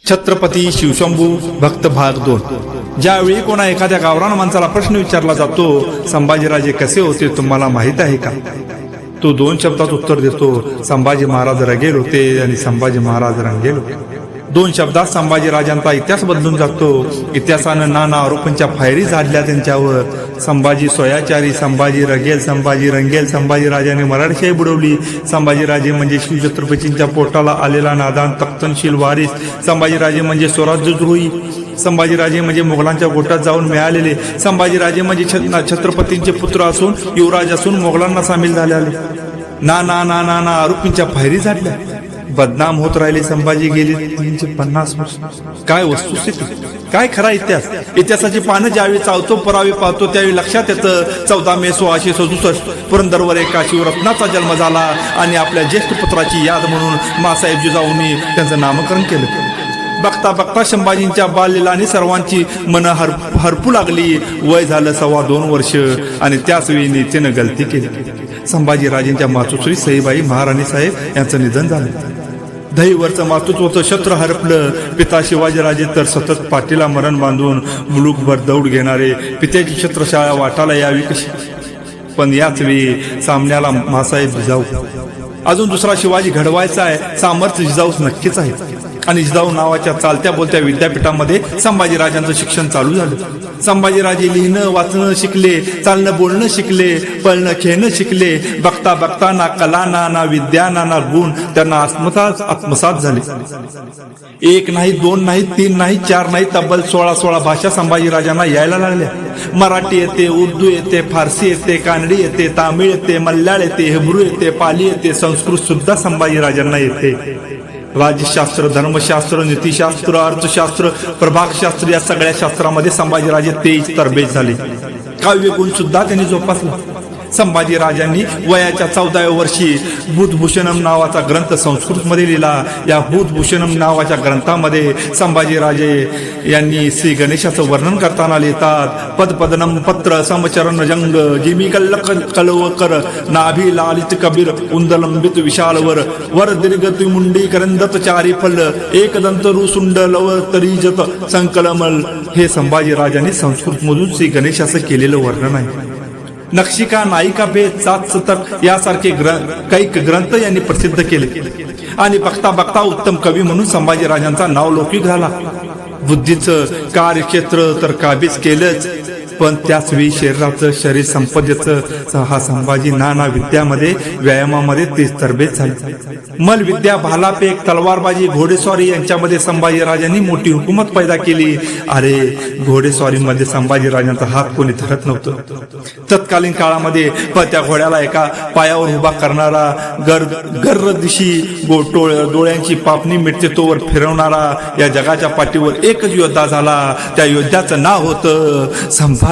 छत्रपती शिवशंभू भक्त भाग 2। ज्यावेळी कोणा एखाद्या गावरान माणसाला प्रश्न विचारला जातो, संभाजीराजे कसे होते तुम्हाला माहित आहे का? तो 2 शब्दात उत्तर देतो, संभाजी महाराज रगेल होते आणि संभाजी महाराज रंगेल होते। 2 शब्दात संभाजीराजांचा इतिहास बदलून जातो। इतिहासानं नाना आरोपांच्या फायरी झाडल्या त्यांच्यावर। संभाजी स्वयाचारी, संभाजी रगेल, संभाजी रंगेल, संभाजीराजाने मराठीशाही बुडवली। संभाजीराजे म्हणजे शिवछत्रपतींच्या पोटाला आलेला नादान तख्तनशील वारीस। संभाजीराजे म्हणजे स्वराज्यद्रोही। संभाजीराजे म्हणजे मुघलांच्या गोटात जाऊन मिळालेले। संभाजीराजे म्हणजे छत्रपतींचे पुत्र असून, युवराज असून मोगलांना सामील झालेले। नाना आरोपींच्या फायरी झाडल्या। बदनाम होत राहिले संभाजी गेली 350 वर्ष। काय वस्तुस्थिती, काय खरा इतिहास। इतिहासाची पानं ज्यावेळी चावतो, पुरावे पाहतो, त्यावेळी लक्षात येतं 14 मे 1667 पुरंदरवर एका शिवरत्नाचा जन्म झाला आणि आपल्या ज्येष्ठ पुत्राची याद म्हणून मासाहेब जिजाऊंनी त्यांचं नामकरण केलं। बघता बघता संभाजींच्या बाललीलाने सर्वांची मन हरपू लागली। वय झालं 2.25 वर्ष आणि त्याच वेळी नेत्यानं गलती केली। संभाजीराजेंच्या मातोश्री सईबाई महाराणी साहेब यांचं निधन झालं। दहीवरचं मातृत्वाचं छत्र हरपलं। पिता शिवाजीराजे तर सतत पाठीला मरण बांधून मुलूकभर दौड घेणारे। पित्याची छत्रशाळा वाटाला यावी कशी, पण याच वेळी सामन्याला मासाहेब जिजाऊ। अजून दुसरा शिवाजी घडवायचा आहे, सामर्थ्य जिजाऊच नक्कीच आहे। आणि जिजाऊ नावाच्या चालत्या बोलत्या विद्यापीठामध्ये संभाजीराजांचं शिक्षण चालू झालं। संभाजीराजे लिहिणं वाचणं शिकले, चालणं बोलणं शिकले, पळणं खेळणं शिकले। बघता बघता ना कला ना विद्या ना गुण त्यांना आत्मसात झाले। 1 नाही 2 नाही 3 नाही 4 नाही तब्बल 16 भाषा संभाजीराजांना यायला लागल्या। मराठी येते, उर्दू येते, फारसी येते, कानडी येते, तामिळ येते, मल्याळ येते, हिब्रू येते, पाली येते, संस्कृत सुद्धा संभाजीराजांना येते। राज्यशास्त्र, धर्मशास्त्र, नीतिशास्त्र, अर्थशास्त्र, प्रभागशास्त्र या सगळ्या शास्त्रामध्ये संभाजीराजे तेज तरबेज झाले। काव्यगुण सुद्धा त्यांनी जोपासला। संभाजीराजांनी वयाच्या 14व्या वर्षी बुधभूषणम नावाचा ग्रंथ संस्कृतमध्ये लिहिला। या बुधभूषणम नावाच्या ग्रंथामध्ये संभाजीराजे यांनी श्री गणेशाचं वर्णन करताना लिहितात, पदपदनम पत्र समचरण जंग जिमी कल्लक कलवकर नाभी लालित कबीर उंदलंबित विशालवर वर दीर्घ मुंडी करंदत चारी फल एकदंत रुसुंड लव तरीजत संकलमल। हे संभाजीराजांनी संस्कृतमधून श्री गणेशाचं केलेलं वर्णन आहे। नक्षिका, नायिका भेद, 7 सतक यासारखे काही ग्रंथ यांनी प्रसिद्ध केले आणि बघता बघता उत्तम कवी म्हणून संभाजीराजांचा नाव लौकिक झाला। बुद्धीचं कार्यक्षेत्र तर काबीज केलंच, पण त्याच वेळी शरीर संपदेचं हा संभाजी नाना विद्यामध्ये व्यायामामध्ये तेज तरबेज झाले। मल विद्या, भालाफेक, तलवारबाजी, घोडेस्वारी यांच्यामध्ये संभाजीराजांनी मोठी हुकूमत पैदा केली। अरे घोडेस्वारीमध्ये संभाजीराजांचा हात कोणी धरत नव्हतं। तत्कालीन काळामध्ये त्या घोड्याला एका पायावर उभा करणारा, गर्र दिशी डोळ्यांची पापणी मिटते तोवर फिरवणारा या जगाच्या पाठीवर एकच योद्धा झाला। त्या योद्ध्याचं नाव होतं संभाजी।